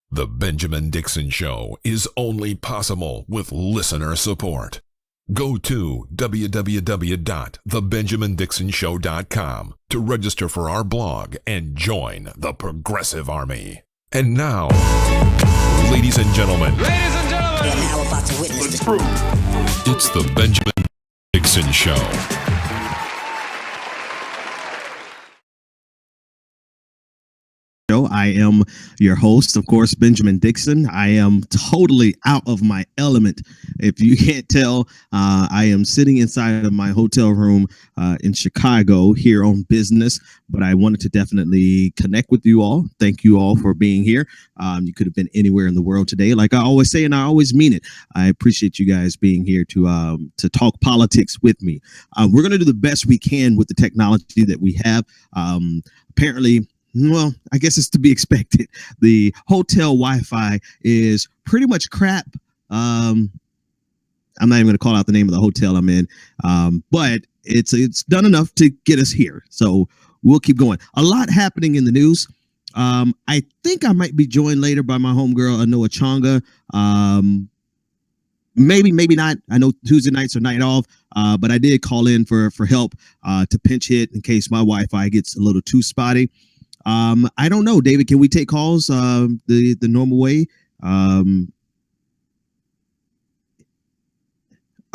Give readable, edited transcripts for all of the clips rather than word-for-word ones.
The Benjamin Dixon Show is only possible with listener support. Go to www.thebenjamindixonshow.com to register for our blog and join the Progressive Army. And now, ladies and gentlemen, You're now about to witness the truth. It's the Benjamin Dixon Show. I am your host, of course, Benjamin Dixon. I am totally out of my element. If you can't tell, I am sitting inside of my hotel room in Chicago here on business, but I wanted to definitely connect with you all. Thank you all for being here. You could have been anywhere in the world today. Like I always say, and I always mean it. I appreciate you guys being here to talk politics with me. We're going to do the best we can with the technology that we have. Apparently, well, I guess it's to be expected. The hotel Wi-Fi is pretty much crap. I'm not even going to call out the name of the hotel I'm in, but it's done enough to get us here. So we'll keep going. A lot happening in the news. I think I might be joined later by my homegirl, Anoa Changa. Maybe not. I know Tuesday nights are night off, but I did call in for help to pinch hit in case my Wi-Fi gets a little too spotty. I don't know, David, can we take calls the normal way?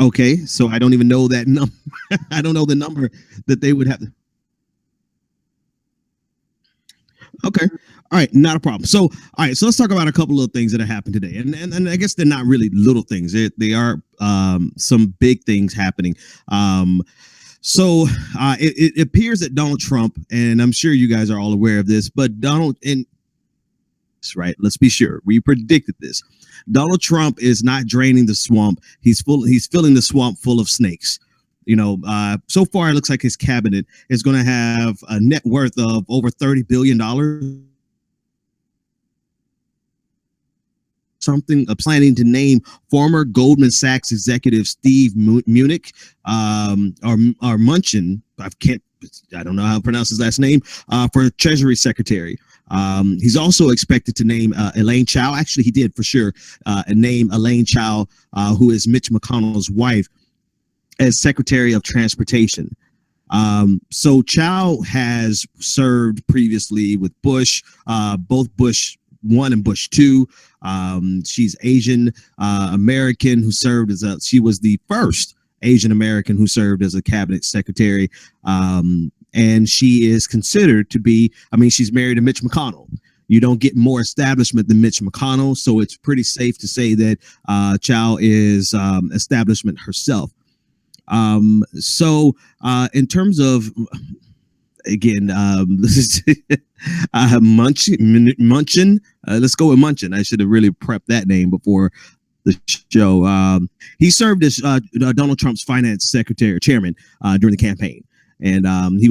Okay, so I don't even know that number. I don't know the number that they would have. Okay. All right, not a problem. So, all right, so let's talk about a couple of things that have happened today. And I guess they're not really little things. They are some big things happening. So it appears that Donald Trump, and I'm sure you guys are all aware of this, but right, let's be sure, we predicted this. Donald Trump is not draining the swamp. He's filling the swamp full of snakes. You know, so far it looks like his cabinet is going to have a net worth of over $30 billion. Planning to name former Goldman Sachs executive Steve Munich or Munchin. I don't know how to pronounce his last name, for Treasury Secretary. He's also expected to name Elaine Chao. Actually, he did for sure name Elaine Chao, who is Mitch McConnell's wife, as Secretary of Transportation. So Chao has served previously with Bush, both Bush 1 and Bush 2. She's Asian American who served she was the first Asian American who served as a cabinet secretary. And she is considered to be, she's married to Mitch McConnell. You don't get more establishment than Mitch McConnell. So it's pretty safe to say that Chao is establishment herself. So in terms of, again, this is Munchin. Let's go with Munchin. I should have really prepped that name before the show. He served as Donald Trump's finance secretary, chairman, during the campaign. And he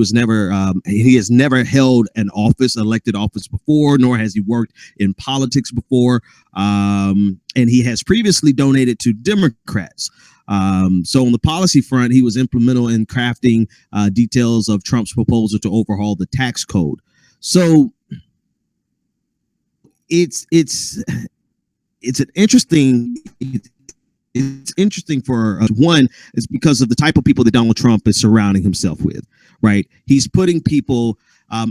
has never held an elected office before, nor has he worked in politics before. And he has previously donated to Democrats. So on the policy front, he was instrumental in crafting details of Trump's proposal to overhaul the tax code. So it's an interesting. It's interesting for one, is because of the type of people that Donald Trump is surrounding himself with, right? He's putting people.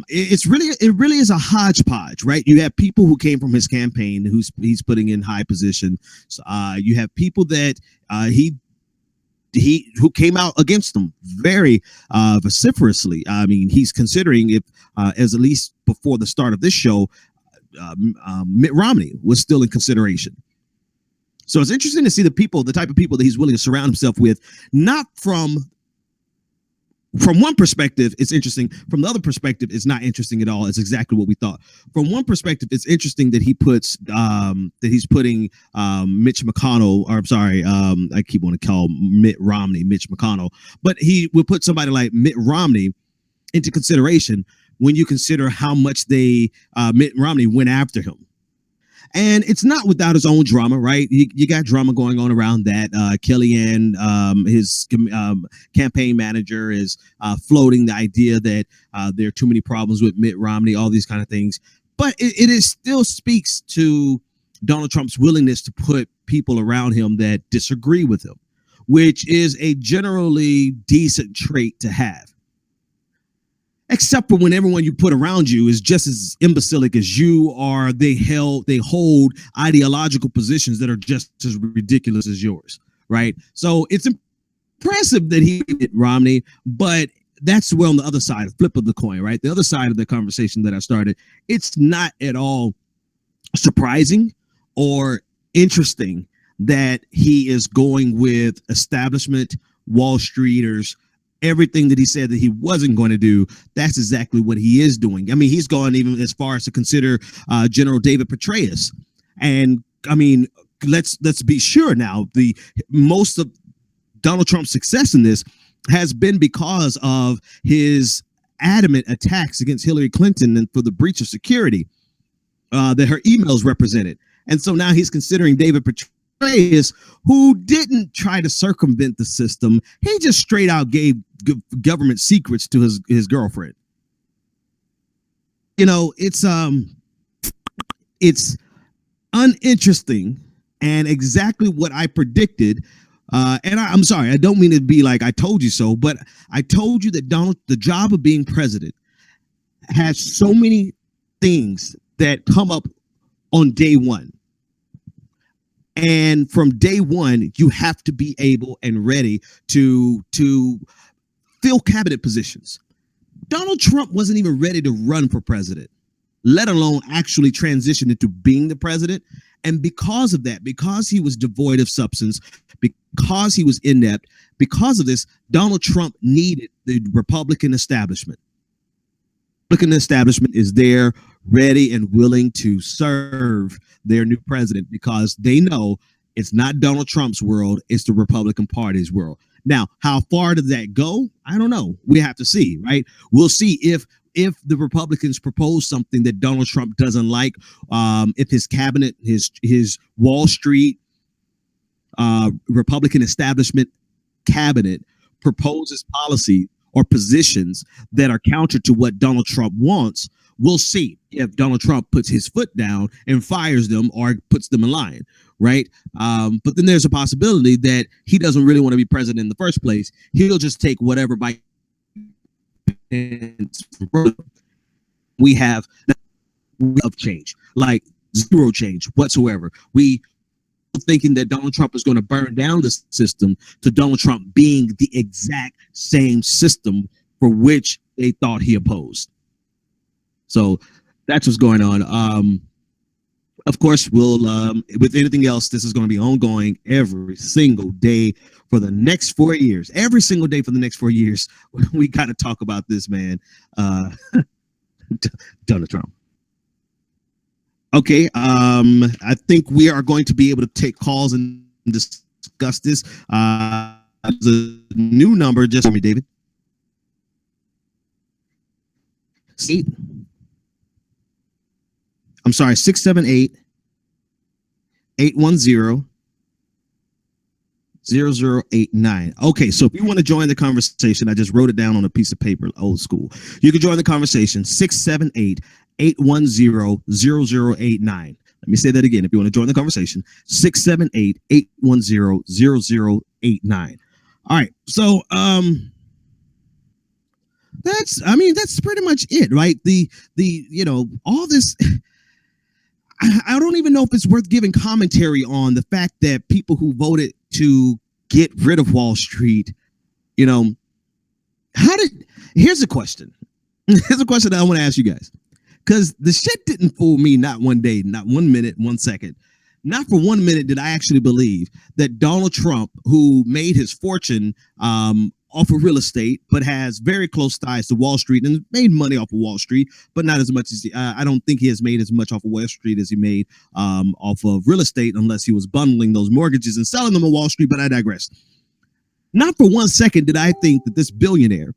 It really is a hodgepodge, right? You have people who came from his campaign he's putting in high position. So, you have people that who came out against him very vociferously. He's considering if, as at least before the start of this show, Mitt Romney was still in consideration. So it's interesting to see the type of people that he's willing to surround himself with. Not from one perspective, it's interesting. From the other perspective, it's not interesting at all. It's exactly what we thought. From one perspective, it's interesting that he's putting Mitch McConnell, or I'm sorry, I keep wanting to call Mitt Romney Mitch McConnell, but he will put somebody like Mitt Romney into consideration when you consider how much Mitt Romney went after him. And it's not without his own drama, right? You got drama going on around that. Kellyanne, his campaign manager, is floating the idea that there are too many problems with Mitt Romney, all these kind of things. But it is still speaks to Donald Trump's willingness to put people around him that disagree with him, which is a generally decent trait to have. Except for when everyone you put around you is just as imbecilic as you are, they hold ideological positions that are just as ridiculous as yours, right? So it's impressive that he did Romney, but that's well on the other side, flip of the coin, right? The other side of the conversation that I started, it's not at all surprising or interesting that he is going with establishment, Wall Streeters, everything that he said that he wasn't going to do. That's exactly what he is doing. I mean, he's gone even as far as to consider General David Petraeus. And I mean, let's be sure now, the most of Donald Trump's success in this has been because of his adamant attacks against Hillary Clinton and for the breach of security that her emails represented. And so now he's considering David Petraeus, who didn't try to circumvent the system. He just straight out gave government secrets to his girlfriend. You know, it's uninteresting and exactly what I predicted. And I'm sorry, I don't mean to be like I told you so, but I told you that the job of being president has so many things that come up on day one. And from day one, you have to be able and ready to fill cabinet positions. Donald Trump wasn't even ready to run for president, let alone actually transition into being the president. And because of that, because he was devoid of substance, because he was inept, because of this, Donald Trump needed the Republican establishment. The Republican establishment is there, ready and willing to serve their new president because they know it's not Donald Trump's world, it's the Republican Party's world. Now, how far does that go? I don't know. We have to see, right? We'll see if the Republicans propose something that Donald Trump doesn't like, if his cabinet, his Wall Street Republican establishment cabinet proposes policy or positions that are counter to what Donald Trump wants, we'll see if Donald Trump puts his foot down and fires them or puts them in line, right? But then there's a possibility that he doesn't really want to be president in the first place. He'll just take whatever bite we have of change, like zero change whatsoever. We thinking that Donald Trump is going to burn down the system to Donald Trump being the exact same system for which they thought he opposed. So that's what's going on. Of course, we'll with anything else, this is going to be ongoing every single day for the next 4 years. Every single day for the next 4 years, we got to talk about this, man. Donald Trump. Okay, I think we are going to be able to take calls and discuss this. The new number, just for me, David. I'm sorry, 678-810-0089. Okay, so if you want to join the conversation, I just wrote it down on a piece of paper, old school. You can join the conversation, 678-810-0089. Let me say that again. If you want to join the conversation, 678-810-0089. All right, so that's pretty much it, right? The all this. I don't even know if it's worth giving commentary on the fact that people who voted to get rid of Wall Street, here's a question. Here's a question that I want to ask you guys. Because the shit didn't fool me not one day, not 1 minute, 1 second. Not for 1 minute did I actually believe that Donald Trump, who made his fortune off of real estate, but has very close ties to Wall Street and made money off of Wall Street, but not as much as I don't think he has made as much off of Wall Street as he made off of real estate, unless he was bundling those mortgages and selling them on Wall Street. But I digress. Not for 1 second did I think that this billionaire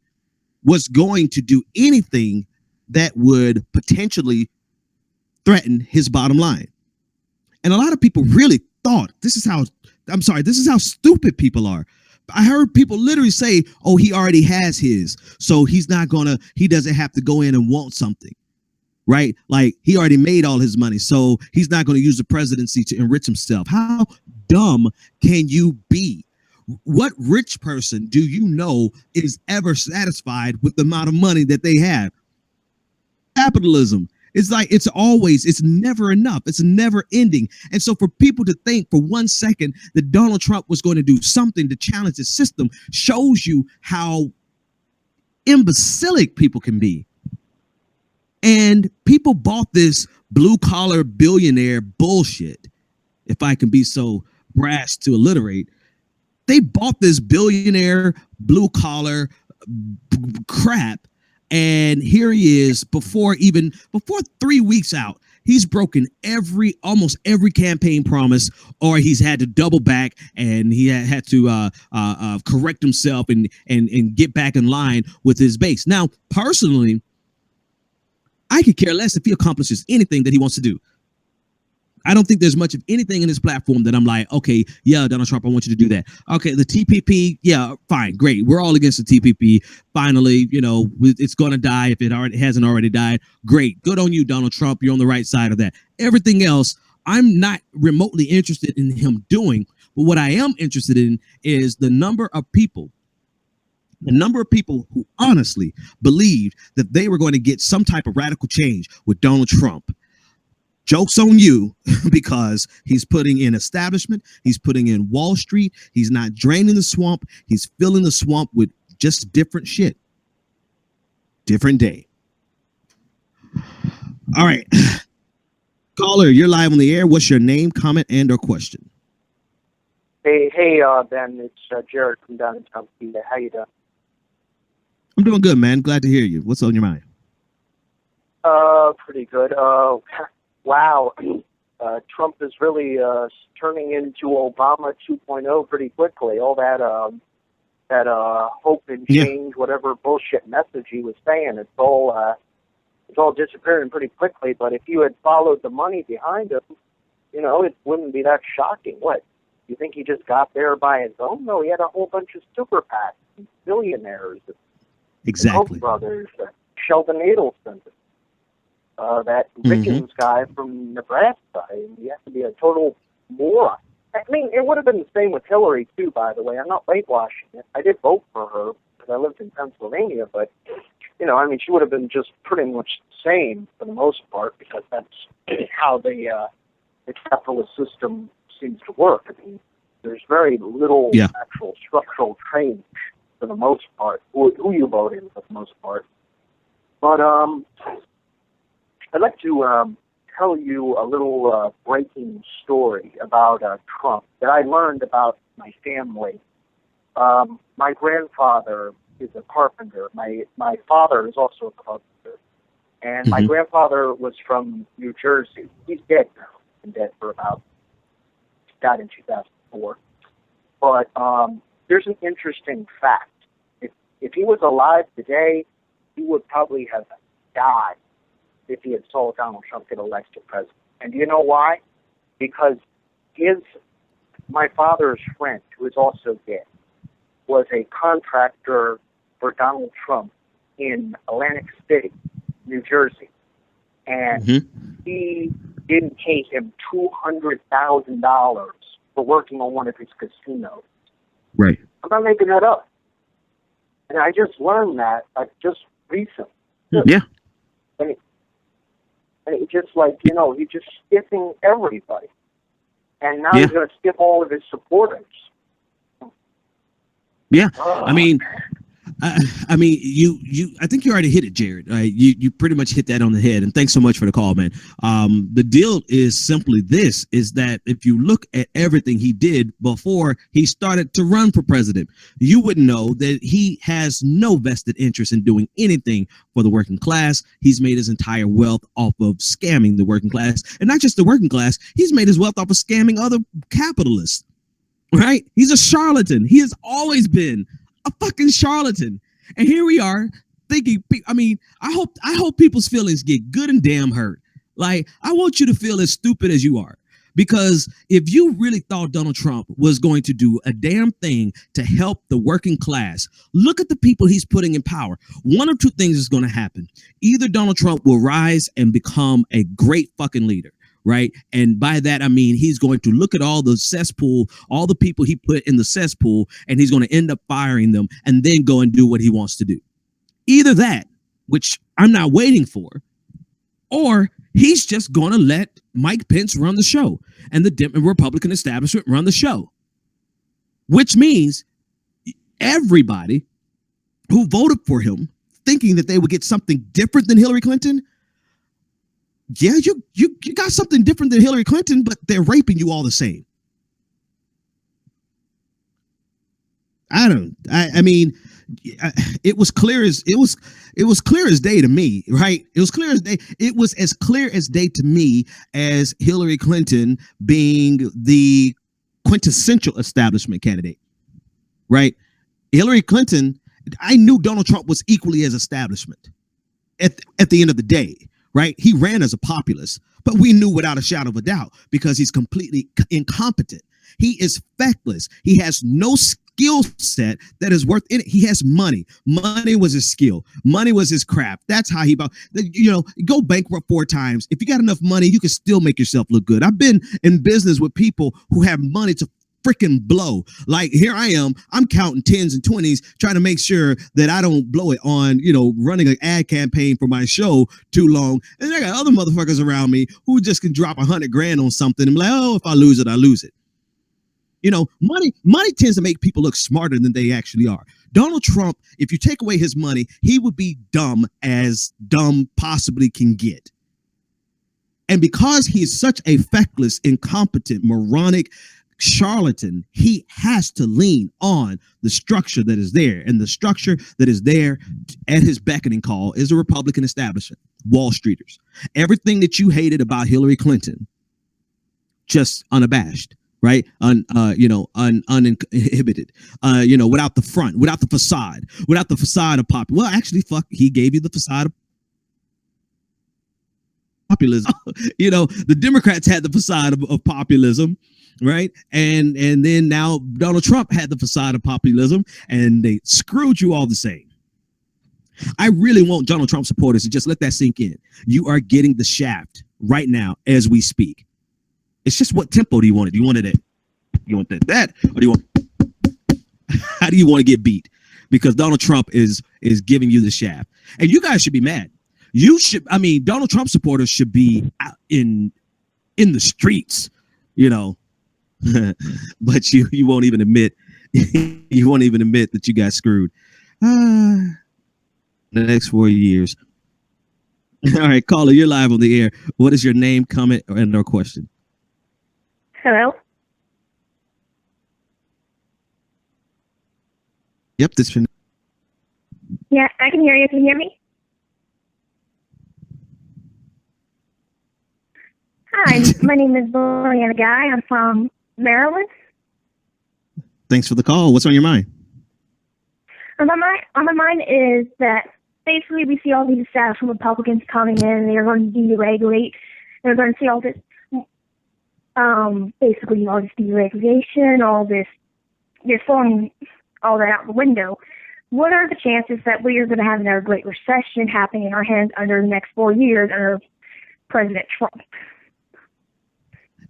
was going to do anything that would potentially threaten his bottom line. And a lot of people really thought this is how stupid people are. I heard people literally say, oh, he already has his, so he doesn't have to go in and want something. right? Like he already made all his money, so he's not going to use the presidency to enrich himself. How dumb can you be? What rich person do you know is ever satisfied with the amount of money that they have? Capitalism. It's like it's never enough. It's never ending. And so for people to think for 1 second that Donald Trump was going to do something to challenge the system shows you how imbecilic people can be. And people bought this blue collar billionaire bullshit, if I can be so brash to alliterate. They bought this billionaire blue collar crap. And here he is before 3 weeks out. He's broken almost every campaign promise, or he's had to double back and he had to correct himself and get back in line with his base. Now, personally, I could care less if he accomplishes anything that he wants to do. I don't think there's much of anything in this platform that I'm like, okay, yeah, Donald Trump, I want you to do that. Okay, the TPP, yeah, fine, great. We're all against the TPP. Finally, it's going to die if it hasn't already died. Great. Good on you, Donald Trump. You're on the right side of that. Everything else, I'm not remotely interested in him doing. But what I am interested in is the number of people who honestly believed that they were going to get some type of radical change with Donald Trump. Joke's on you, because he's putting in establishment. He's putting in Wall Street. He's not draining the swamp. He's filling the swamp with just different shit. Different day. All right. Caller, you're live on the air. What's your name, comment, and or question? Hey, Ben. It's Jared from down in Tuskegee. How you doing? I'm doing good, man. Glad to hear you. What's on your mind? Pretty good. Wow, Trump is really turning into Obama 2.0 pretty quickly. All that hope and change, whatever bullshit message he was saying, it's all disappearing pretty quickly. But if you had followed the money behind him, it wouldn't be that shocking. What, you think he just got there by his own? No, he had a whole bunch of super PACs, billionaires, exactly, Koch brothers, Sheldon Adelson. That Rickens guy from Nebraska. He has to be a total moron. I mean, it would have been the same with Hillary, too, by the way. I'm not whitewashing it. I did vote for her because I lived in Pennsylvania, but, she would have been just pretty much the same for the most part, because that's how the capitalist system seems to work. I mean, there's very little actual structural change for the most part, who you vote in for the most part. But, I'd like to tell you a little breaking story about Trump that I learned about my family. My grandfather is a carpenter. My father is also a carpenter. And my grandfather was from New Jersey. He's dead now. Been dead for died in 2004. But there's an interesting fact. If he was alive today, he would probably have died if he had saw Donald Trump get elected president. And do you know why? Because my father's friend, who is also dead, was a contractor for Donald Trump in Atlantic City, New Jersey. And he didn't pay him $200,000 for working on one of his casinos. Right. I'm not making that up. And I just learned that just recently. Yeah. And it's just like, he's just skipping everybody. And now he's going to skip all of his supporters. Yeah. I mean, I think you already hit it, Jared. Right? You pretty much hit that on the head. And thanks so much for the call, man. The deal is simply this, is that if you look at everything he did before he started to run for president, you would know that he has no vested interest in doing anything for the working class. He's made his entire wealth off of scamming the working class. And not just the working class, he's made his wealth off of scamming other capitalists. Right? He's a charlatan. He has always been a fucking charlatan. And here we are thinking, I hope people's feelings get good and damn hurt. Like, I want you to feel as stupid as you are, Because if you really thought Donald Trump was going to do a damn thing to help the working class, look at the people he's putting in power. One of two things is going to happen. Either Donald Trump will rise and become a great fucking leader, right? And by that, I mean, he's going to look at all the cesspool, all the people he put in the cesspool, and he's going to end up firing them and then go and do what he wants to do. Either that, which I'm not waiting for, or he's just going to let Mike Pence run the show and the Republican establishment run the show, which means everybody who voted for him thinking that they would get something different than Hillary Clinton. Yeah, you got something different than Hillary Clinton, but they're raping you all the same. I mean, it was clear as day to me, right? It was clear as day. It was as clear as day to me as Hillary Clinton being the quintessential establishment candidate, right? Hillary Clinton, I knew Donald Trump was equally as establishment at the end of the day, right? He ran as a populist, but we knew without a shadow of a doubt because he's completely incompetent. He is feckless. He has no skill set that is worth it. He has money. Money was his skill. Money was his craft. That's how he, go bankrupt 4 times. If you got enough money, you can still make yourself look good. I've been in business with people who have money to freaking blow. Like here I am, I'm counting 10s and 20s, trying to make sure that I don't blow it on, running an ad campaign for my show too long. And I got other motherfuckers around me who just can drop $100,000 on something and be like, oh, if I lose it, I lose it. Money tends to make people look smarter than they actually are. Donald Trump, if you take away his money, he would be dumb as dumb possibly can get. And because he is such a feckless, incompetent, moronic charlatan, he has to lean on the structure that is there. And the structure that is there at his beckoning call is a Republican establishment, Wall Streeters. Everything that you hated about Hillary Clinton, just unabashed. Right, uninhibited, without the front, without the facade of pop. Well, actually, he gave you the facade of populism. The Democrats had the facade of populism, right? And then now Donald Trump had the facade of populism, and they screwed you all the same. I really want Donald Trump supporters to just let that sink in. You are getting the shaft right now as we speak. It's just what tempo do you want it? Do you want it at, you want that, or do you want, how do you want to get beat? Because Donald Trump is giving you the shaft. And you guys should be mad. Donald Trump supporters should be out in the streets, but you won't even admit, that you got screwed. The next 4 years. All right, caller, you're live on the air. What is your name, comment, or question? Hello? Yep, this is. Yeah, I can hear you. Can you hear me? Hi, my name is Brianna Guy. I'm from Maryland. Thanks for the call. What's on your mind? On my mind is that basically we see all these establishment Republicans coming in and they're going to deregulate. They're going to see all this, basically all this deregulation, all this, they're throwing all that out the window. What are the chances that we are going to have another great recession happening in our hands under the next 4 years under President Trump?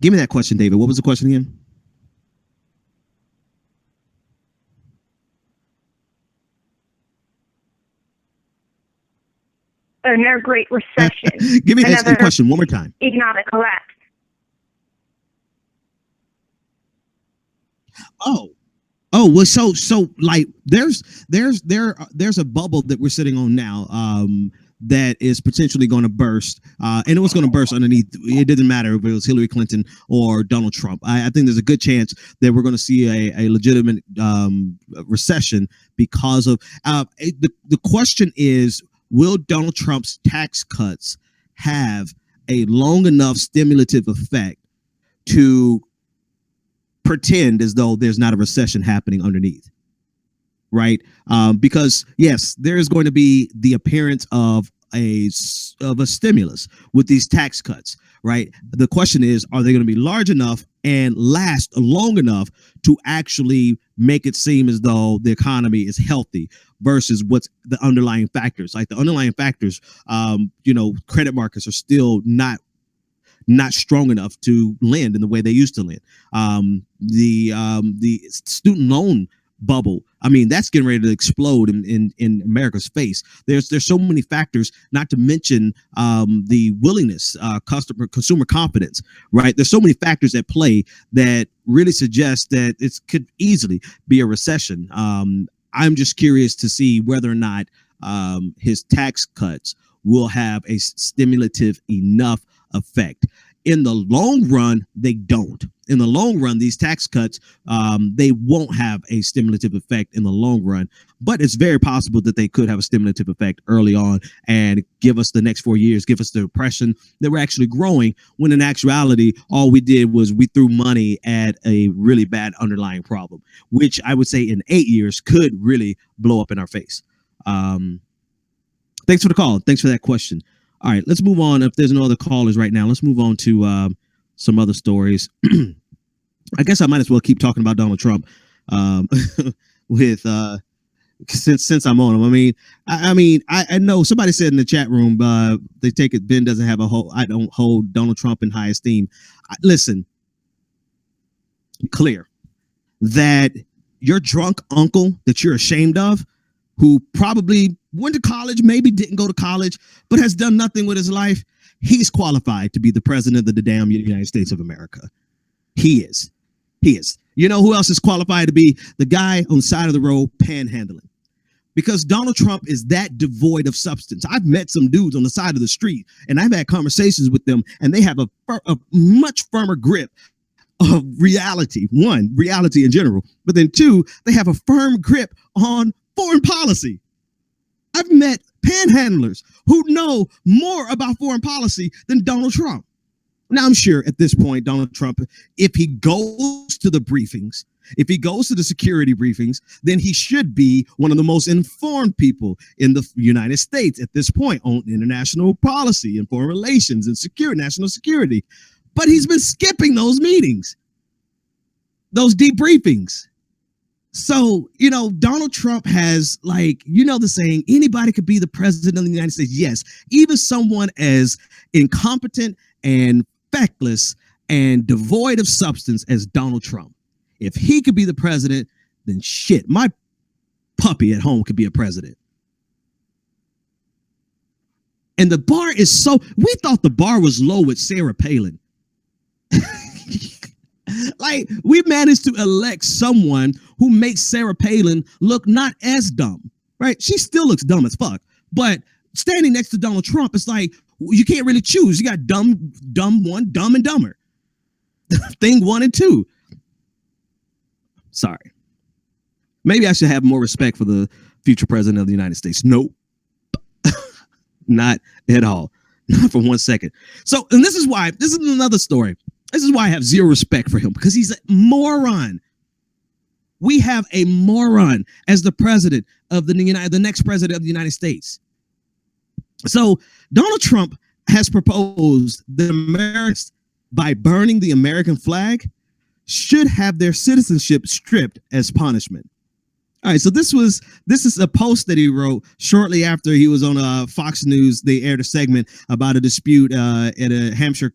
Give me that question, David. What was the question again? Another great recession. Give me that question one more time. Economic collapse. Well, so like there's a bubble that we're sitting on now that is potentially going to burst, and it was going to burst underneath. It didn't matter if it was Hillary Clinton or Donald Trump. I think there's a good chance that we're going to see a legitimate recession because of the question is, will Donald Trump's tax cuts have a long enough stimulative effect to pretend as though there's not a recession happening underneath, right? Because yes, there is going to be the appearance of a stimulus with these tax cuts, right? The question is, are they going to be large enough and last long enough to actually make it seem as though the economy is healthy versus what's the underlying factors? Like the underlying factors, credit markets are still not strong enough to lend in the way they used to lend. The student loan bubble, I mean, that's getting ready to explode in America's face. There's so many factors, not to mention the willingness, consumer confidence, right? There's so many factors at play that really suggest that it could easily be a recession. I'm just curious to see whether or not his tax cuts will have a stimulative enough effect. In the long run, they don't. In the long run, these tax cuts, they won't have a stimulative effect in the long run, but it's very possible that they could have a stimulative effect early on and give us the next 4 years, give us the impression that we're actually growing, when in actuality, all we did was we threw money at a really bad underlying problem, which I would say in 8 years could really blow up in our face. Thanks for the call. Thanks for that question. All right, let's move on. If there's no other callers right now, let's move on to some other stories. I guess I might as well keep talking about Donald Trump with since I'm on him. I know somebody said in the chat room they take it. Ben doesn't have I don't hold Donald Trump in high esteem. Listen, clear that your drunk uncle that you're ashamed of, who probably went to college, maybe didn't go to college, but has done nothing with his life, he's qualified to be the president of the damn United States of America. He is. You know who else is qualified to be the guy on the side of the road panhandling? Because Donald Trump is that devoid of substance. I've met some dudes on the side of the street, and I've had conversations with them, and they have a much firmer grip of reality. One, reality in general, but then two, they have a firm grip on foreign policy. I've met panhandlers who know more about foreign policy than Donald Trump. Now, I'm sure at this point, Donald Trump, if he goes to the briefings, if he goes to the security briefings, then he should be one of the most informed people in the United States at this point on international policy and foreign relations and national security. But he's been skipping those meetings, those debriefings. So, Donald Trump has, the saying, anybody could be the president of the United States. Yes, even someone as incompetent and feckless and devoid of substance as Donald Trump. If he could be the president, then shit, my puppy at home could be a president. And the bar is we thought the bar was low with Sarah Palin. We managed to elect someone who makes Sarah Palin look not as dumb, right? She still looks dumb as fuck, but standing next to Donald Trump, it's like, you can't really choose. You got dumb one, dumb and dumber. Thing 1 and 2. Sorry. Maybe I should have more respect for the future president of the United States. Nope. Not at all. Not for 1 second. So, and this is another story. This is why I have zero respect for him, because he's a moron. We have a moron as the president of the next president of the United States. So Donald Trump has proposed that Americans, by burning the American flag, should have their citizenship stripped as punishment. All right, so this is a post that he wrote shortly after he was on Fox News. They aired a segment about a dispute at Hampshire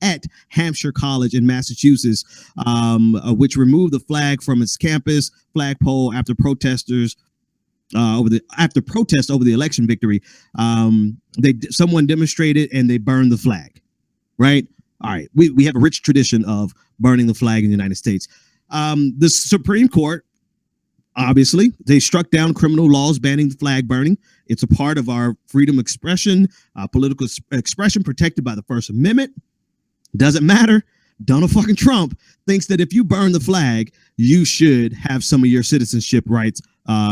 at Hampshire College in Massachusetts, which removed the flag from its campus flagpole after protests over the election victory. Someone demonstrated and they burned the flag. Right. All right. We have a rich tradition of burning the flag in the United States. The Supreme Court, obviously, they struck down criminal laws banning the flag burning. It's a part of our freedom of expression, political expression protected by the First Amendment. Doesn't matter. Donald fucking Trump thinks that if you burn the flag, you should have some of your citizenship rights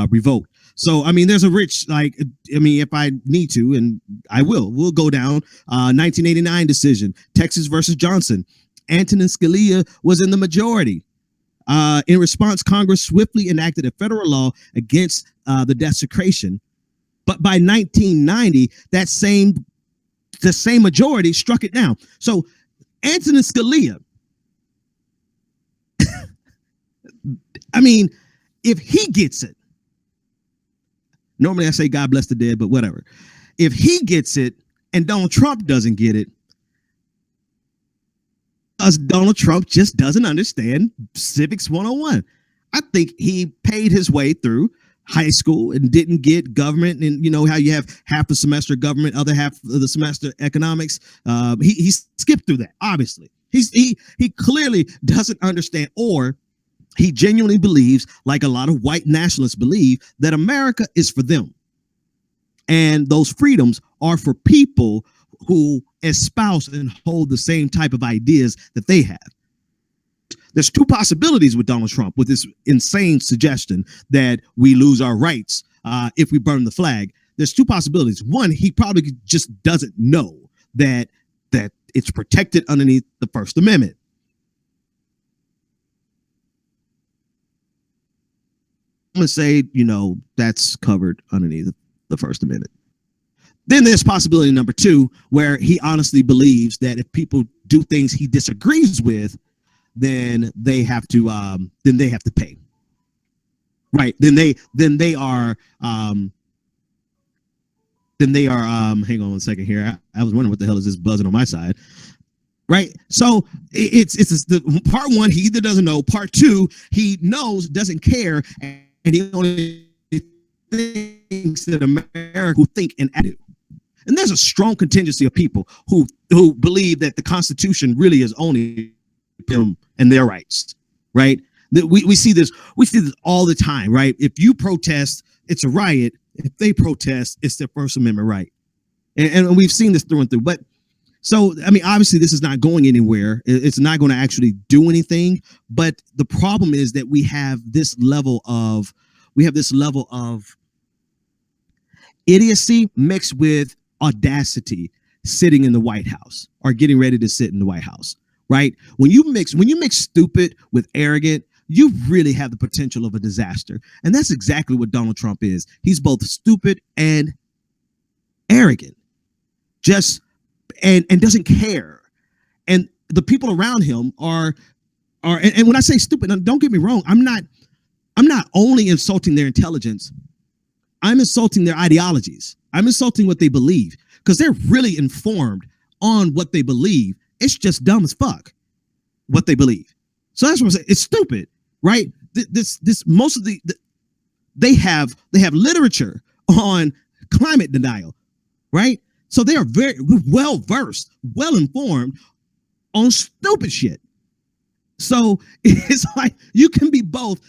revoked. So, I mean, there's a rich, if I need to, and I we'll go down. 1989 decision, Texas versus Johnson. Antonin Scalia was in the majority. In response, Congress swiftly enacted a federal law against the desecration But by 1990, the same majority struck it down. So Antonin Scalia, I mean, if he gets it, normally I say God bless the dead, but whatever. If he gets it and Donald Trump doesn't get it, because Donald Trump just doesn't understand civics 101. I think he paid his way through high school and didn't get government, and you know how you have half the semester government, other half of the semester economics. He skipped through that. Obviously, he clearly doesn't understand, or he genuinely believes, like a lot of white nationalists believe, that America is for them, and those freedoms are for people who espouse and hold the same type of ideas that they have. There's two possibilities with Donald Trump, with this insane suggestion that we lose our rights if we burn the flag. There's two possibilities. One, he probably just doesn't know that it's protected underneath the First Amendment. I'm going to say, that's covered underneath the First Amendment. Then there's possibility number two, where he honestly believes that if people do things he disagrees with, then they have to pay. Right. Then they are hang on one second here. I was wondering what the hell is this buzzing on my side. Right. So it's the part one, he either doesn't know. Part two, he knows, doesn't care, and he only thinks that America who think and act. And there's a strong contingency of people who believe that the Constitution really is only them and their rights, right? We see this all the time, right? If you protest, it's a riot. If they protest, it's their First Amendment right. And we've seen this through and through. But so, I mean, obviously this is not going anywhere. It's not going to actually do anything. But the problem is that we have this level of idiocy mixed with audacity sitting in the White House, or getting ready to sit in the White House, right? When you mix stupid with arrogant, you really have the potential of a disaster. And that's exactly what Donald Trump is. He's both stupid and arrogant, and doesn't care. And the people around him are and when I say stupid, don't get me wrong, I'm not only insulting their intelligence, I'm insulting their ideologies. I'm insulting what they believe, because they're really informed on what they believe. It's just dumb as fuck what they believe. So that's what I'm saying. It's stupid, right? They have literature on climate denial, right? So they are very well versed, well informed on stupid shit. So it's like you can be both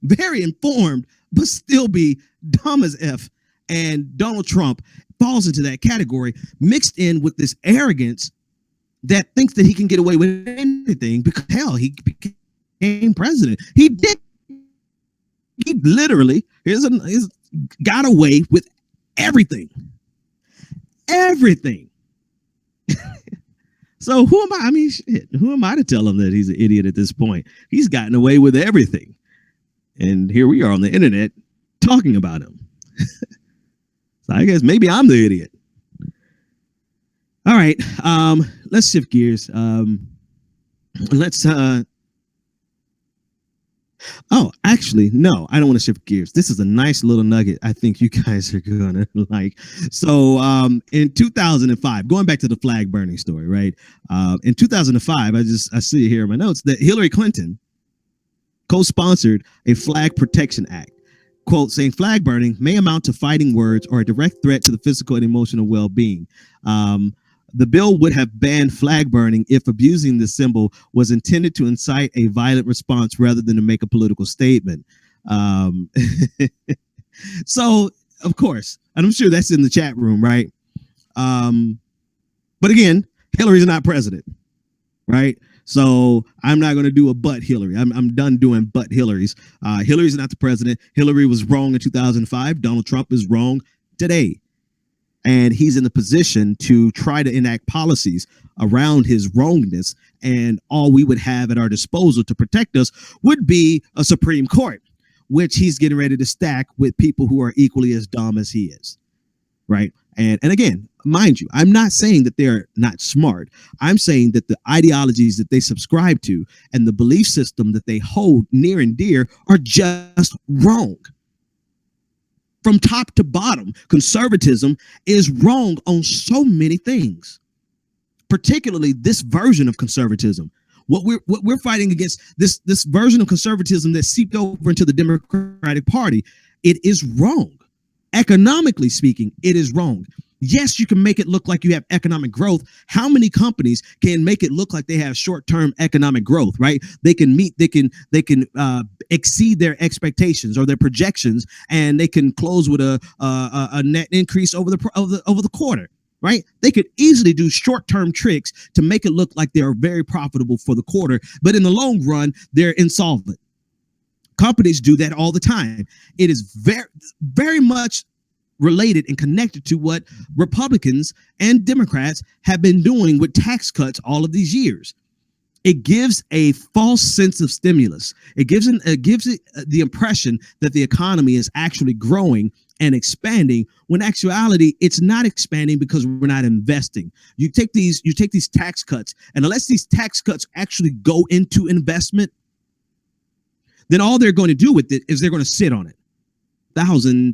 very informed but still be dumb as F. And Donald Trump falls into that category, mixed in with this arrogance that thinks that he can get away with anything, because hell, he became president. He did. He literally got away with everything. Everything. So who am I? I mean, shit, who am I to tell him that he's an idiot at this point? He's gotten away with everything. And here we are on the internet talking about him. So I guess maybe I'm the idiot. All right. Let's shift gears. Actually, no, I don't want to shift gears. This is a nice little nugget I think you guys are gonna like. So in 2005, going back to the flag burning story, right? In 2005, I see it here in my notes that Hillary Clinton co-sponsored a flag protection act, quote, saying flag burning may amount to fighting words or a direct threat to the physical and emotional well-being. The bill would have banned flag burning if abusing the symbol was intended to incite a violent response rather than to make a political statement. So, of course, and I'm sure that's in the chat room, right? But again, Hillary's not president, right? So I'm not going to do a but Hillary. I'm done doing but Hillary's. Hillary's not the president. Hillary was wrong in 2005. Donald Trump is wrong today. And he's in the position to try to enact policies around his wrongness. And all we would have at our disposal to protect us would be a Supreme Court, which he's getting ready to stack with people who are equally as dumb as he is. right? And again, mind you, I'm not saying that they're not smart. I'm saying that the ideologies that they subscribe to and the belief system that they hold near and dear are just wrong. From top to bottom, conservatism is wrong on so many things, particularly this version of conservatism. What we're fighting against, this version of conservatism that seeped over into the Democratic Party, it is wrong. Economically speaking, it is wrong. Yes, you can make it look like you have economic growth. How many companies can make it look like they have short-term economic growth, right? They can exceed their expectations or their projections, and they can close with a net increase over the quarter, right? They could easily do short-term tricks to make it look like they're very profitable for the quarter, but in the long run, they're insolvent. Companies do that all the time. It is very, very much related and connected to what Republicans and Democrats have been doing with tax cuts all of these years. It gives a false sense of stimulus. It gives it the impression that the economy is actually growing and expanding, when in actuality it's not expanding because we're not investing. You take these tax cuts, and unless these tax cuts actually go into investment, then all they're going to do with it is they're going to sit on it.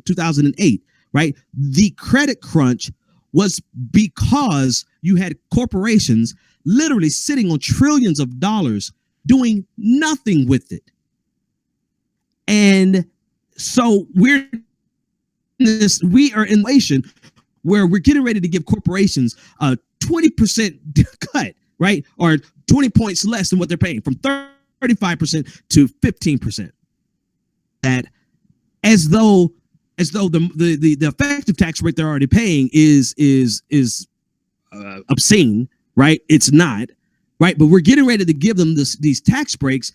2008, right? The credit crunch was because you had corporations literally sitting on trillions of dollars doing nothing with it. And so we are in inflation where we're getting ready to give corporations a 20% cut, right? Or 20 points less than what they're paying, from 35% to 15%. That as though the effective tax rate they're already paying is obscene, right? It's not, right? But we're getting ready to give them these tax breaks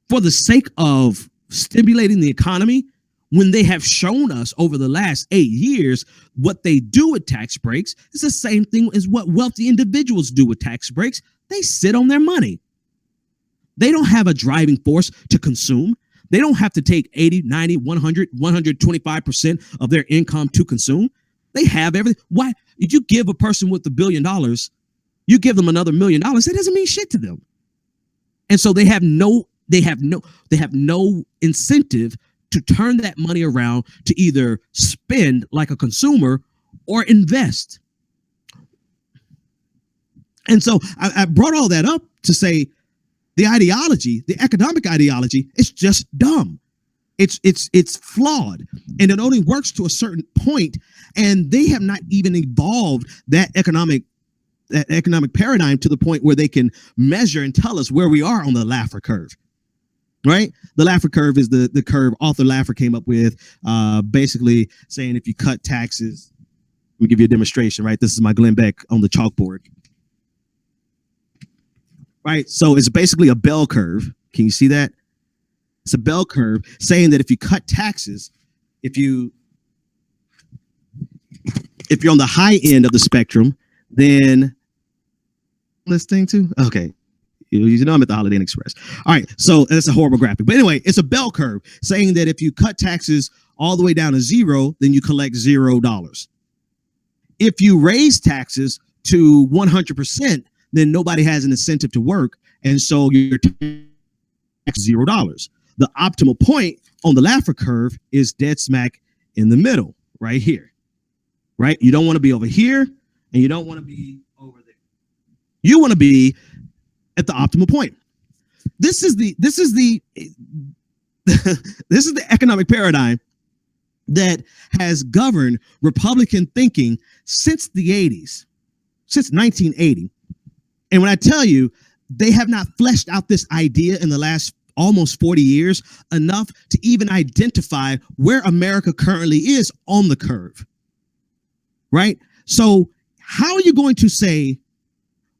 for the sake of stimulating the economy, when they have shown us over the last 8 years what they do with tax breaks is the same thing as what wealthy individuals do with tax breaks. They sit on their money. They don't have a driving force to consume. They don't have to take 80, 90, 100, 125% of their income to consume. They have everything. Why? If you give a person with $1 billion, you give them another $1 million, that doesn't mean shit to them. And so they have no incentive to turn that money around to either spend like a consumer or invest. And so I brought all that up to say the ideology, the economic ideology, is just dumb. It's flawed, and it only works to a certain point, and they have not even evolved that economic paradigm to the point where they can measure and tell us where we are on the Laffer curve. Right? The Laffer curve is the curve Arthur Laffer came up with, basically saying if you cut taxes, let me give you a demonstration, right? This is my Glenn Beck on the chalkboard. Right? So it's basically a bell curve. Can you see that? It's a bell curve saying that if you cut taxes, if you're on the high end of the spectrum, then this thing too? Okay. You know I'm at the Holiday Inn Express. All right, so that's a horrible graphic. But anyway, it's a bell curve saying that if you cut taxes all the way down to zero, then you collect $0. If you raise taxes to 100%, then nobody has an incentive to work, and so you're $0. The optimal point on the Laffer curve is dead smack in the middle, right here. Right? You don't want to be over here, and you don't want to be over there. You want to be at the optimal point. This is the economic paradigm that has governed Republican thinking since the 80s, since 1980. And when I tell you they have not fleshed out this idea in the last almost 40 years enough to even identify where America currently is on the curve, right? So how are you going to say,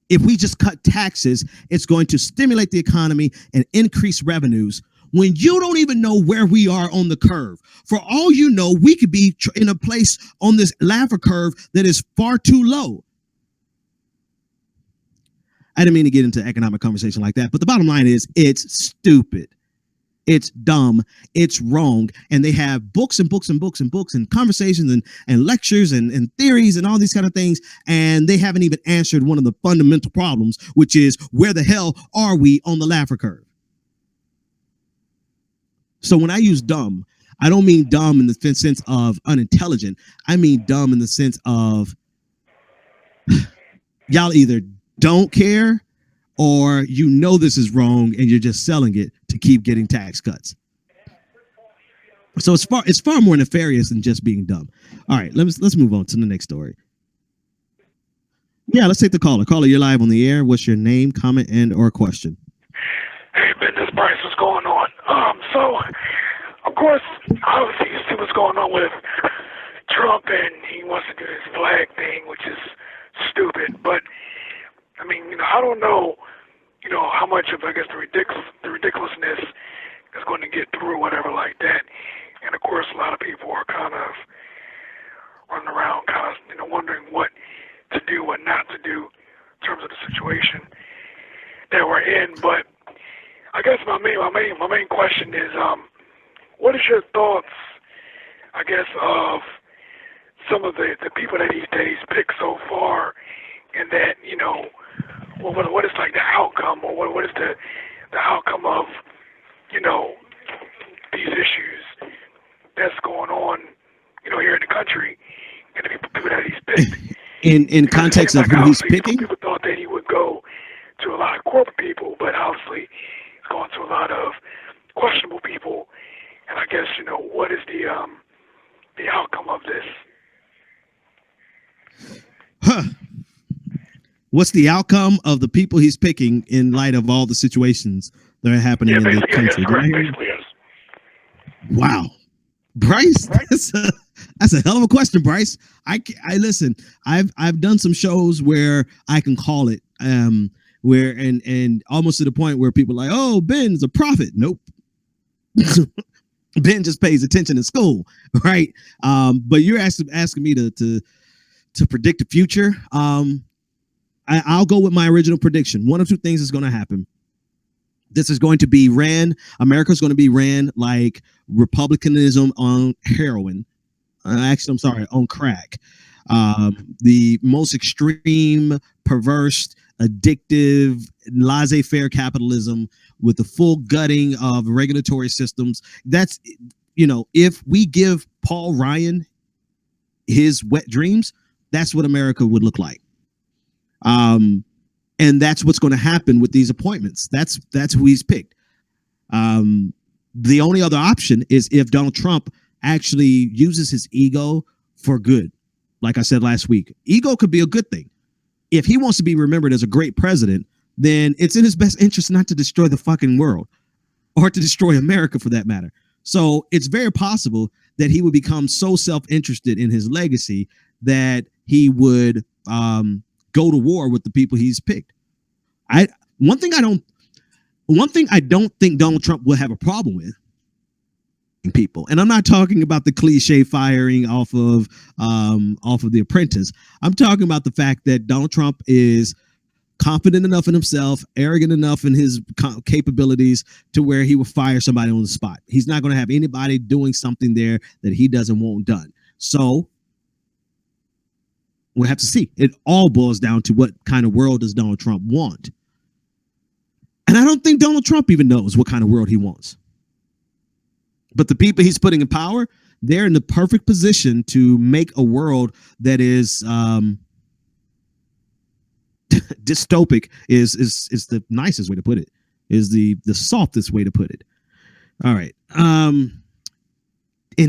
if we just cut taxes, it's going to stimulate the economy and increase revenues, when you don't even know where we are on the curve? For all you know, we could be in a place on this Laffer curve that is far too low. I didn't mean to get into economic conversation like that, but the bottom line is it's stupid. It's dumb. It's wrong. And they have books and books and books and books and conversations and lectures and theories and all these kind of things. And they haven't even answered one of the fundamental problems, which is where the hell are we on the Laffer curve? So when I use dumb, I don't mean dumb in the sense of unintelligent. I mean dumb in the sense of y'all either don't care or you know this is wrong and you're just selling it to keep getting tax cuts. So it's far more nefarious than just being dumb. All right, let's move on to the next story. Yeah, let's take the caller. Caller, you're live on the air. What's your name, comment, and or question? Hey, Ben, this Bryce, what's going on? So, of course, obviously you see what's going on with Trump, and he wants to do this flag thing, which is stupid. But I mean, I don't know, how much of, I guess, the ridiculousness is going to get through, whatever like that. And of course, a lot of people are kind of running around, kind of, wondering what to do, what not to do in terms of the situation that we're in. But I guess my main question is, what is your thoughts, I guess, of some of the people that these days pick so far, and that, what is like the outcome, or what is the outcome of, these issues that's going on, here in the country, and the people that he's picked. In context of who he's picking? People thought that he would go to a lot of corporate people, but obviously he's going to a lot of questionable people. And I guess, what is the outcome of this? Huh. What's the outcome of the people he's picking in light of all the situations that are happening in the country? Yes. Wow. Bryce, that's a hell of a question, Bryce. I listen, I've done some shows where I can call it, where and almost to the point where people are like, oh, Ben's a prophet. Nope. Ben just pays attention in school, right? But you're asking me to predict the future. I'll go with my original prediction. One of two things is going to happen. This is going to be America's going to be ran like republicanism on heroin. Actually, I'm sorry, on crack. The most extreme, perverse, addictive, laissez-faire capitalism with the full gutting of regulatory systems. That's, if we give Paul Ryan his wet dreams, that's what America would look like. And that's what's going to happen with these appointments. That's who he's picked. The only other option is if Donald Trump actually uses his ego for good. Like I said last week, ego could be a good thing. If he wants to be remembered as a great president, then it's in his best interest not to destroy the fucking world or to destroy America for that matter. So it's very possible that he would become so self-interested in his legacy that he would go to war with the people he's picked. One thing I don't think Donald Trump will have a problem with people, and I'm not talking about the cliche firing off of The Apprentice. I'm talking about the fact that Donald Trump is confident enough in himself, arrogant enough in his capabilities to where he will fire somebody on the spot. He's not going to have anybody doing something there that he doesn't want done. So we'll have to see. It all boils down to what kind of world does Donald Trump want. And I don't think Donald Trump even knows what kind of world he wants. But the people he's putting in power, they're in the perfect position to make a world that is dystopic is the nicest way to put it, is the softest way to put it. All right. And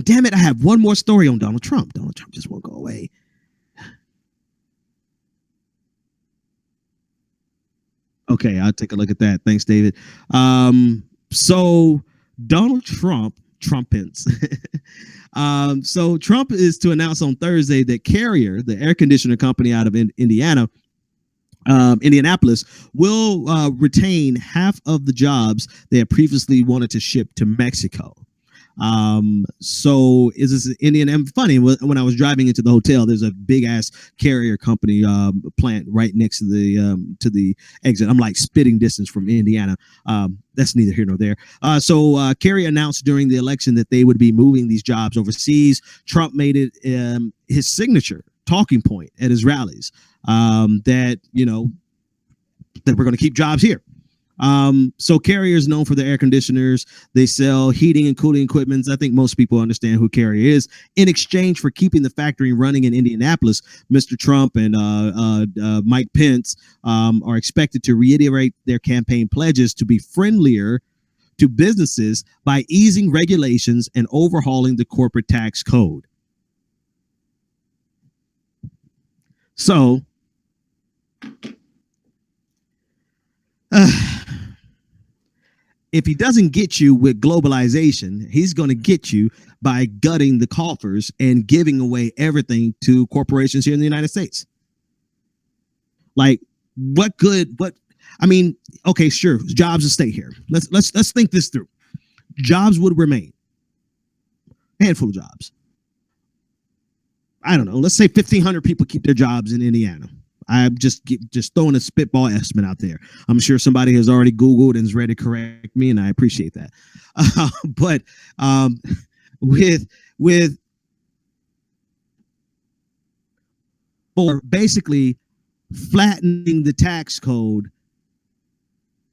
damn it, I have one more story on Donald Trump. Donald Trump just won't go away. Okay, I'll take a look at that. Thanks, David. So Donald Trumpens. So Trump is to announce on Thursday that Carrier, the air conditioner company out of Indianapolis, will retain half of the jobs they had previously wanted to ship to Mexico. So is this Indian? And funny, when I was driving into the hotel, there's a big ass carrier company plant right next to the exit. I'm like spitting distance from Indiana. That's neither here nor there. So Kerry announced during the election that they would be moving these jobs overseas. Trump made it his signature talking point at his rallies, that that we're going to keep jobs here. So Carrier is known for their air conditioners. They sell heating and cooling equipment. I think most people understand who Carrier is. In exchange for keeping the factory running in Indianapolis, Mr. Trump and Mike Pence are expected to reiterate their campaign pledges to be friendlier to businesses by easing regulations and overhauling the corporate tax code. So if he doesn't get you with globalization, he's going to get you by gutting the coffers and giving away everything to corporations here in the United States. Like, what good? What I mean, okay, sure, jobs will stay here. Let's think this through. Jobs would remain. A handful of jobs. I don't know. Let's say 1,500 people keep their jobs in Indiana. I'm just throwing a spitball estimate out there. I'm sure somebody has already Googled and is ready to correct me, and I appreciate that. But with or basically flattening the tax code,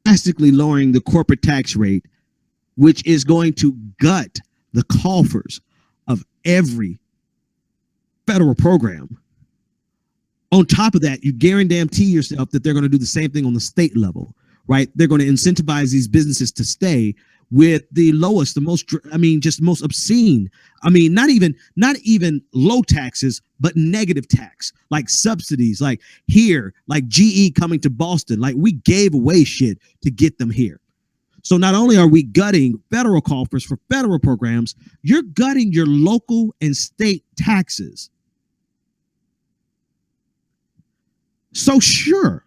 drastically lowering the corporate tax rate, which is going to gut the coffers of every federal program. On top of that, you guarantee yourself that they're going to do the same thing on the state level, right? They're going to incentivize these businesses to stay with the lowest, the most, just most obscene. Not even low taxes, but negative tax, like subsidies, like here, like GE coming to Boston. Like, we gave away shit to get them here. So not only are we gutting federal coffers for federal programs, you're gutting your local and state taxes. So sure,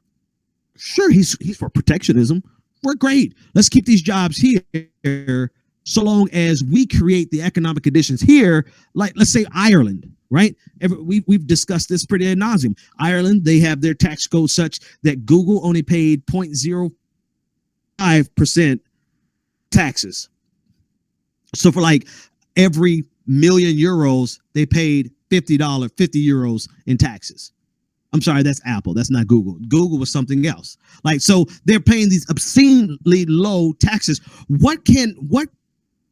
he's for protectionism. We're great. Let's keep these jobs here so long as we create the economic conditions here. Like, let's say Ireland, right? We've discussed this pretty ad nauseum. Ireland, they have their tax code such that Google only paid 0.05% taxes. So for like every million euros, they paid $50 euros in taxes. I'm sorry, that's Apple. That's not Google. Google was something else. Like, so they're paying these obscenely low taxes. What can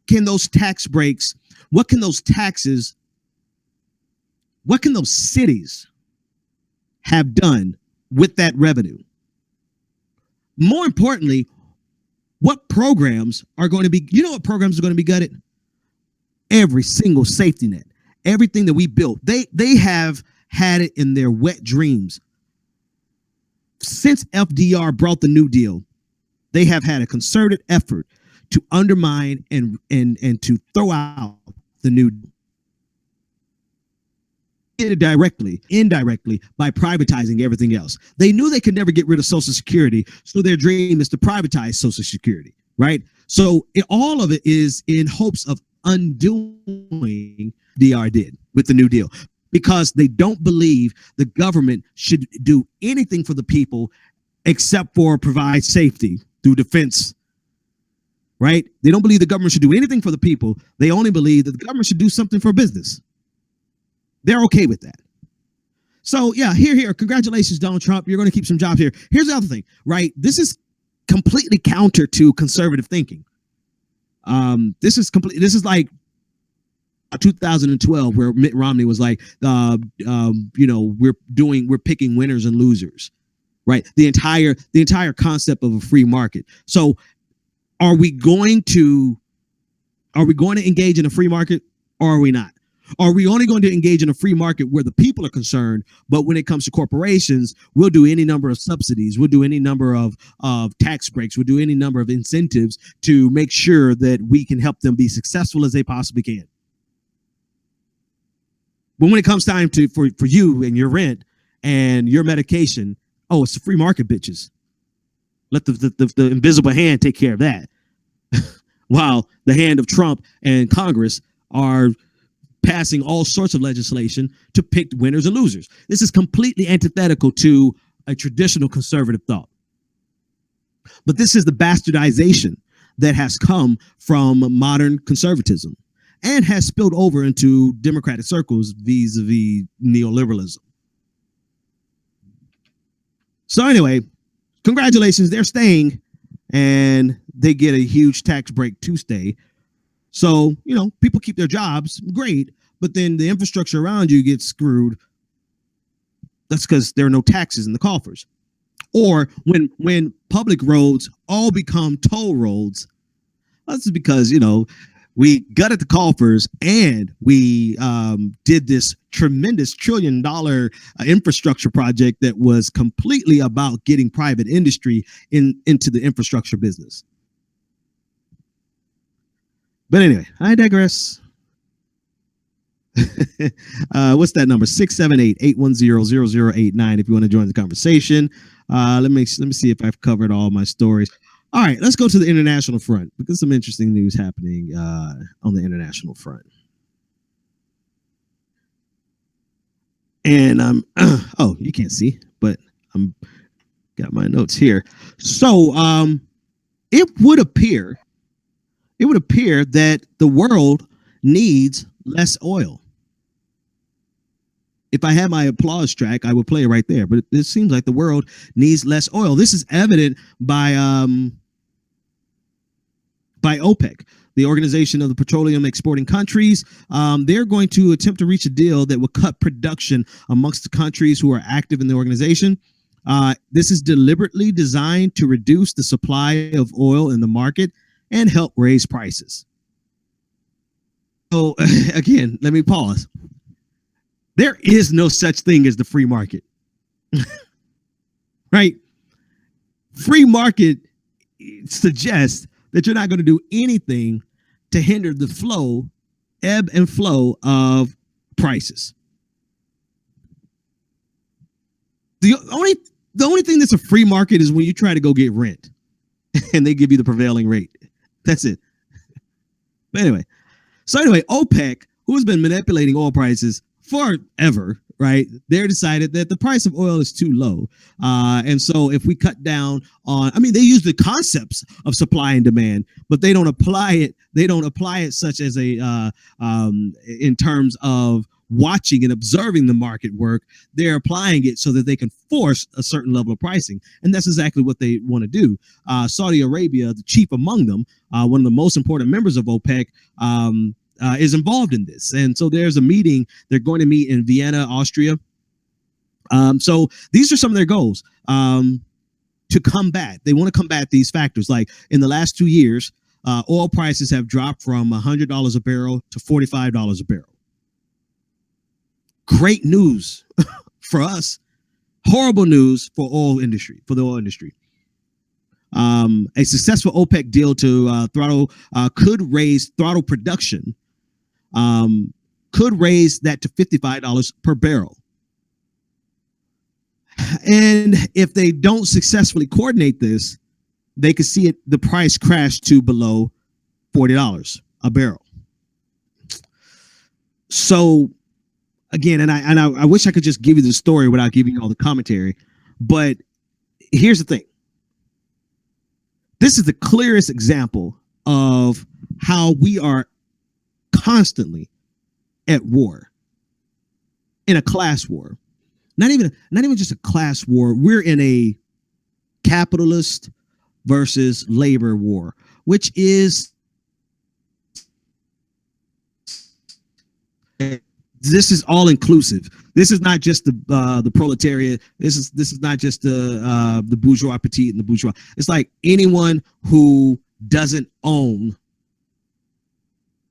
those tax breaks, what can those taxes, what can those cities have done with that revenue? More importantly, what programs are going to be, what programs are going to be gutted? Every single safety net, everything that we built, they have had it in their wet dreams. Since FDR brought the New Deal, they have had a concerted effort to undermine and to throw out the New Deal. Indirectly by privatizing everything else. They knew they could never get rid of Social Security, so their dream is to privatize Social Security, right? So all of it is in hopes of undoing DR did with the New Deal, because they don't believe the government should do anything for the people except for provide safety through defense, right? They don't believe the government should do anything for the people. They only believe that the government should do something for business. They're okay with that. So yeah, here. Congratulations, Donald Trump. You're going to keep some jobs here. Here's the other thing, right? This is completely counter to conservative thinking. This is like 2012, where Mitt Romney was like, we're picking winners and losers, right? The entire concept of a free market. So are we going to engage in a free market, or are we not? Are we only going to engage in a free market where the people are concerned, but when it comes to corporations, we'll do any number of subsidies, we'll do any number of tax breaks, we'll do any number of incentives to make sure that we can help them be successful as they possibly can? But when it comes time for you and your rent and your medication, oh, it's a free market, bitches. Let the invisible hand take care of that. while the hand of Trump and Congress are passing all sorts of legislation to pick winners and losers. This is completely antithetical to a traditional conservative thought. But this is the bastardization that has come from modern conservatism and has spilled over into democratic circles vis-a-vis neoliberalism. So anyway, congratulations, they're staying, and they get a huge tax break to stay. So, you know, people keep their jobs, great, but then the infrastructure around you gets screwed. That's because there are no taxes in the coffers. Or when public roads all become toll roads, that's because, you know, we gutted the coffers and we did this tremendous $1 trillion infrastructure project that was completely about getting private industry into the infrastructure business. But anyway, I digress. What's that number? 678-810-0089 if you want to join the conversation. Let me see if I've covered all my stories. All right, let's go to the international front because some interesting news happening on the international front. And oh, you can't see, but I'm got my notes here. So it would appear that the world needs less oil. If I had my applause track, I would play it right there. But it seems like the world needs less oil. This is evident by OPEC, the Organization of the Petroleum Exporting Countries. They're going to attempt to reach a deal that will cut production amongst the countries who are active in the organization. This is deliberately designed to reduce the supply of oil in the market and help raise prices. So again, let me pause. There is no such thing as the free market, right? Free market suggests that you're not going to do anything to hinder the flow, ebb and flow of prices. The only thing that's a free market is when you try to go get rent and they give you the prevailing rate. That's it. But anyway, OPEC, who has been manipulating oil prices forever, right? They're decided that the price of oil is too low. And so if we cut down on, I mean, they use the concepts of supply and demand, but they don't apply it. They don't apply it such as in terms of watching and observing the market work. They're applying it so that they can force a certain level of pricing. And that's exactly what they want to do. Saudi Arabia, the chief among them, one of the most important members of OPEC, is involved in this. And so there's a meeting. They're going to meet in Vienna, Austria. So these are some of their goals to combat. They want to combat these factors. Like in the last 2 years, oil prices have dropped from $100 a barrel to $45 a barrel. Great news for us. Horrible news for the oil industry. A successful OPEC deal to could raise throttle production, could raise that to $55 per barrel. And if they don't successfully coordinate this, they could see the price crash to below $40 a barrel. So again, and I wish I could just give you the story without giving you all the commentary, but here's the thing. This is the clearest example of how we are constantly at war, in a class war. Not even just a class war. We're in a capitalist versus labor war, which is this is all inclusive. This is not just the proletariat. This is not just the bourgeois petite and the bourgeois. It's like anyone who doesn't own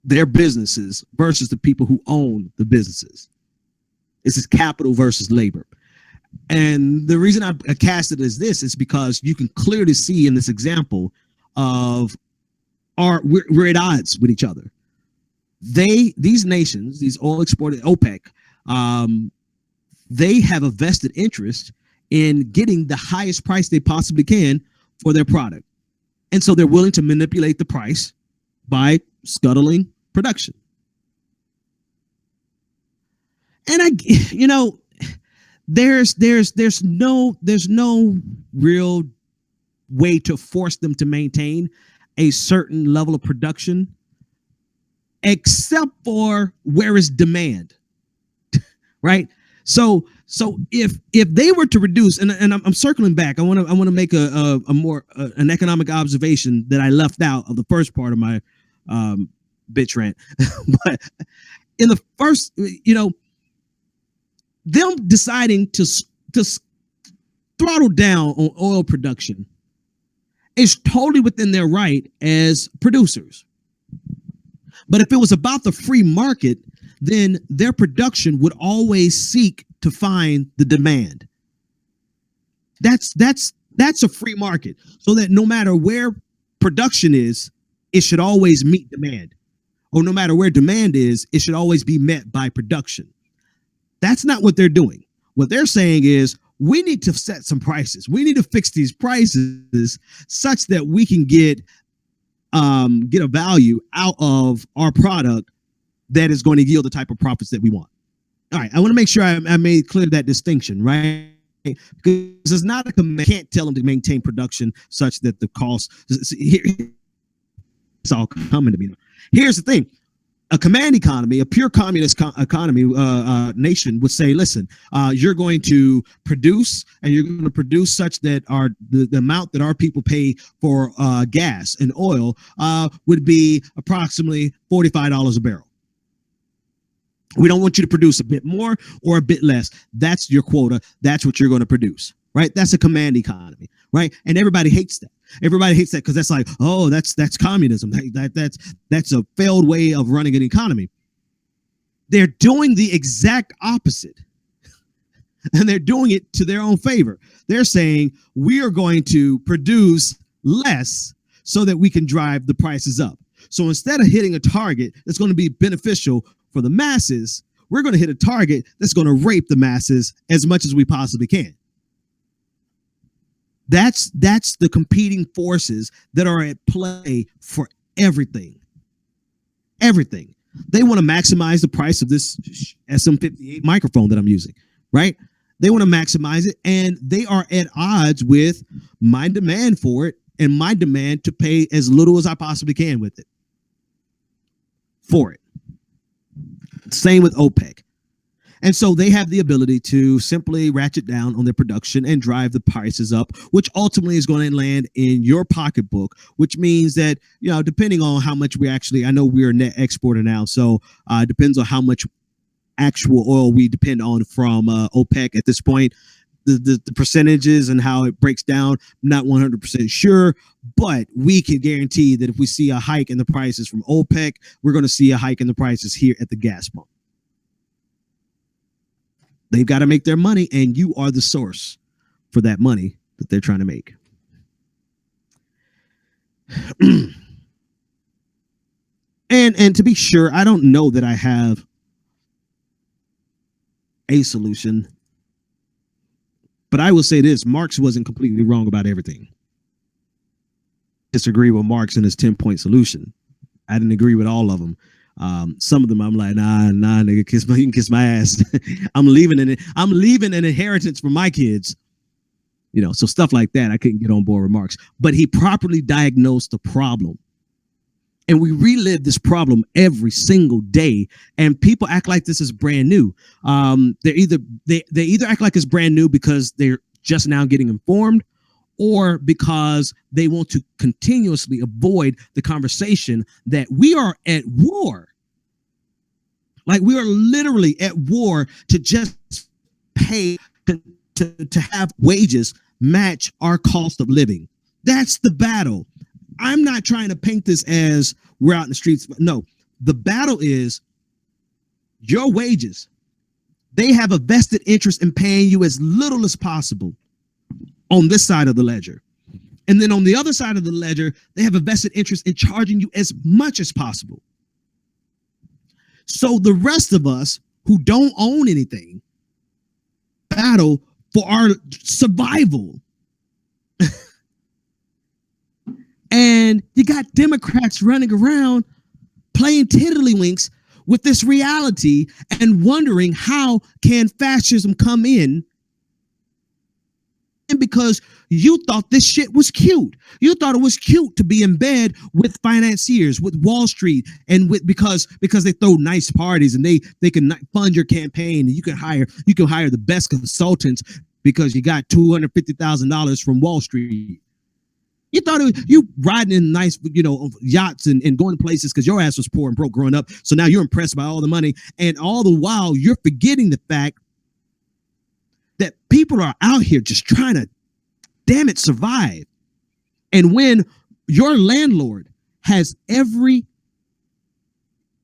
their businesses versus the people who own the businesses. This is capital versus labor. And the reason I cast it as this is because you can clearly see in this example of we're at odds with each other. These nations, these oil exporting OPEC, they have a vested interest in getting the highest price they possibly can for their product. And so they're willing to manipulate the price by scuttling production. And there's no real way to force them to maintain a certain level of production, except for where is demand, right? So if they were to reduce, and I'm circling back, I want to make a more an economic observation that I left out of the first part of my bitch rant, but in the first, them deciding to throttle down on oil production is totally within their right as producers. But if it was about the free market, then their production would always seek to find the demand. That's a free market, so that no matter where production is, it should always meet demand. Or no matter where demand is, it should always be met by production. That's not what they're doing. What they're saying is, we need to set some prices. We need to fix these prices such that we can get a value out of our product that is going to yield the type of profits that we want. All right, I want to make sure I made clear that distinction, right? Because it's not can't tell them to maintain production such that the cost. It's all coming to me. Here's the thing. A command economy, a pure communist economy nation would say, listen, you're going to produce, and you're going to produce such that the amount that our people pay for gas and oil would be approximately $45 a barrel. We don't want you to produce a bit more or a bit less. That's your quota. That's what you're going to produce, right? That's a command economy, right? And everybody hates that. Everybody hates that because that's like, oh, that's communism. That's a failed way of running an economy. They're doing the exact opposite, and they're doing it to their own favor. They're saying we are going to produce less so that we can drive the prices up. So instead of hitting a target that's going to be beneficial for the masses, we're going to hit a target that's going to rape the masses as much as we possibly can. That's the competing forces that are at play for everything. Everything. They want to maximize the price of this SM58 microphone that I'm using, right? They want to maximize it, and they are at odds with my demand for it and my demand to pay as little as I possibly can with it for it. Same with OPEC. And so they have the ability to simply ratchet down on their production and drive the prices up, which ultimately is going to land in your pocketbook, which means that, depending on how much I know we're a net exporter now. So it depends on how much actual oil we depend on from OPEC at this point. The percentages and how it breaks down, I'm not 100% sure, but we can guarantee that if we see a hike in the prices from OPEC, we're going to see a hike in the prices here at the gas pump. They've got to make their money, and you are the source for that money that they're trying to make. And to be sure, I don't know that I have a solution, but I will say this: Marx wasn't completely wrong about everything. Disagree with Marx and his 10-point solution. I didn't agree with all of them. Some of them I'm like, nah, nigga, you can kiss my ass. I'm leaving an inheritance for my kids. So stuff like that, I couldn't get on board with Marx. But he properly diagnosed the problem. And we relive this problem every single day. And people act like this is brand new. They either act like it's brand new because they're just now getting informed, or because they want to continuously avoid the conversation that we are at war. Like, we are literally at war to just pay to have wages match our cost of living. That's the battle. I'm not trying to paint this as we're out in the streets. No, the battle is your wages. They have a vested interest in paying you as little as possible on this side of the ledger. And then on the other side of the ledger, they have a vested interest in charging you as much as possible. So the rest of us who don't own anything battle for our survival. And you got Democrats running around playing tiddlywinks with this reality and wondering how can fascism come in. And because you thought this shit was cute. You thought it was cute to be in bed with financiers, with Wall Street, and with because they throw nice parties and they can fund your campaign, and you can hire the best consultants because you got $250,000 from Wall Street. You thought you riding in nice, yachts and going to places because your ass was poor and broke growing up. So now you're impressed by all the money. And all the while you're forgetting the fact that people are out here just trying to, damn it, survive. And when your landlord has every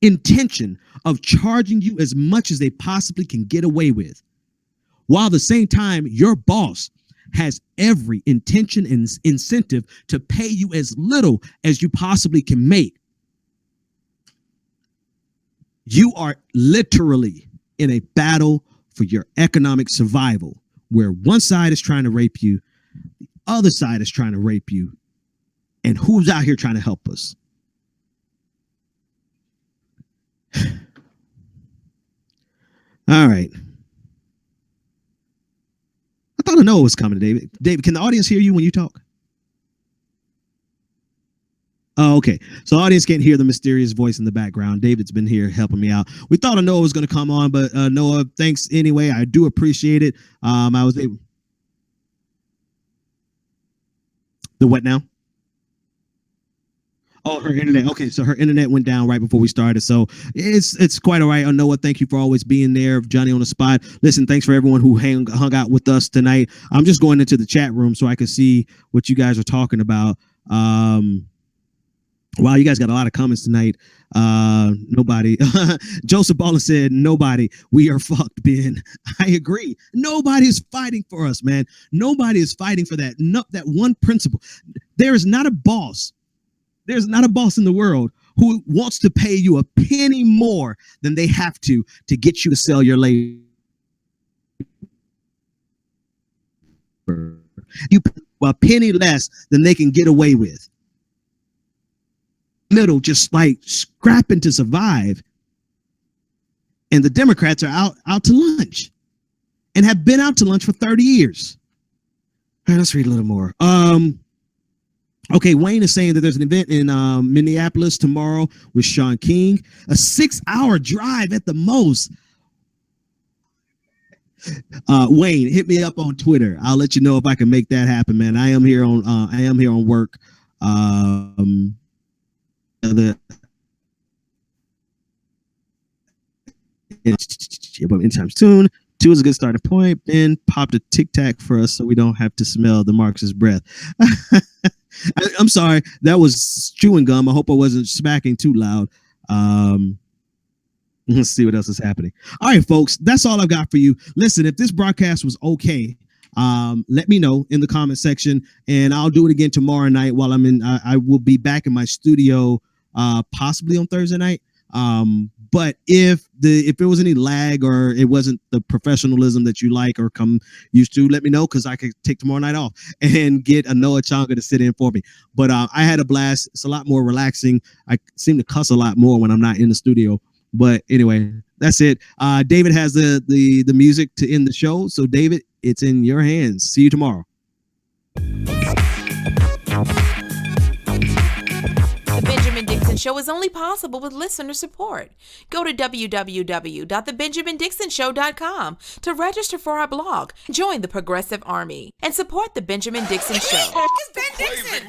intention of charging you as much as they possibly can get away with, while at the same time your boss has every intention and incentive to pay you as little as you possibly can make, you are literally in a battle for your economic survival, where one side is trying to rape you, the other side is trying to rape you, and who's out here trying to help us? All right. I thought Anoa was coming, David. David, can the audience hear you when you talk? Oh, okay. So the audience can't hear the mysterious voice in the background. David's been here helping me out. We thought Anoa was going to come on, but Noah, thanks anyway. I do appreciate it. I was able. The what now? Oh, her internet. Okay, so her internet went down right before we started. So it's quite all right. Noah, thank you for always being there. Johnny on the spot. Listen, thanks for everyone who hung out with us tonight. I'm just going into the chat room so I can see what you guys are talking about. Wow, you guys got a lot of comments tonight. Nobody. Joseph Ballin said, nobody. We are fucked, Ben. I agree. Nobody is fighting for us, man. Nobody is fighting for that. No, that one principle. There is not a boss. There's not a boss in the world who wants to pay you a penny more than they have to get you to sell your labor. You pay a penny less than they can get away with. Middle, just like scrapping to survive. And the Democrats are out to lunch and have been out to lunch for 30 years. All right, let's read a little more. Okay, Wayne is saying that there's an event in Minneapolis tomorrow with Sean King, a 6-hour drive at the most. Wayne, hit me up on Twitter. I'll let you know if I can make that happen, man. I am here on work. In times soon. 2 is a good starting point. Ben popped a Tic Tac for us so we don't have to smell the Marxist breath. I'm sorry, that was chewing gum. I hope I wasn't smacking too loud. Let's see what else is happening. All right, folks, that's all I've got for you. Listen, if this broadcast was okay, let me know in the comment section, and I'll do it again tomorrow night while I'm in. I will be back in my studio, possibly on Thursday night. But if there was any lag or it wasn't the professionalism that you like or come used to, let me know, because I could take tomorrow night off and get Anoa Changa to sit in for me. But I had a blast. It's a lot more relaxing. I seem to cuss a lot more when I'm not in the studio. But anyway, that's it. David has the music to end the show. So David, it's in your hands. See you tomorrow. The Benjamin Dixon Show is only possible with listener support. Go to www.thebenjamindixonshow.com to register for our blog, join the Progressive Army, and support The Benjamin Dixon Show. It's Ben Dixon!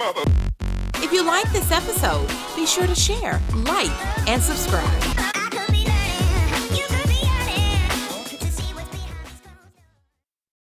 If you like this episode, be sure to share, like, and subscribe.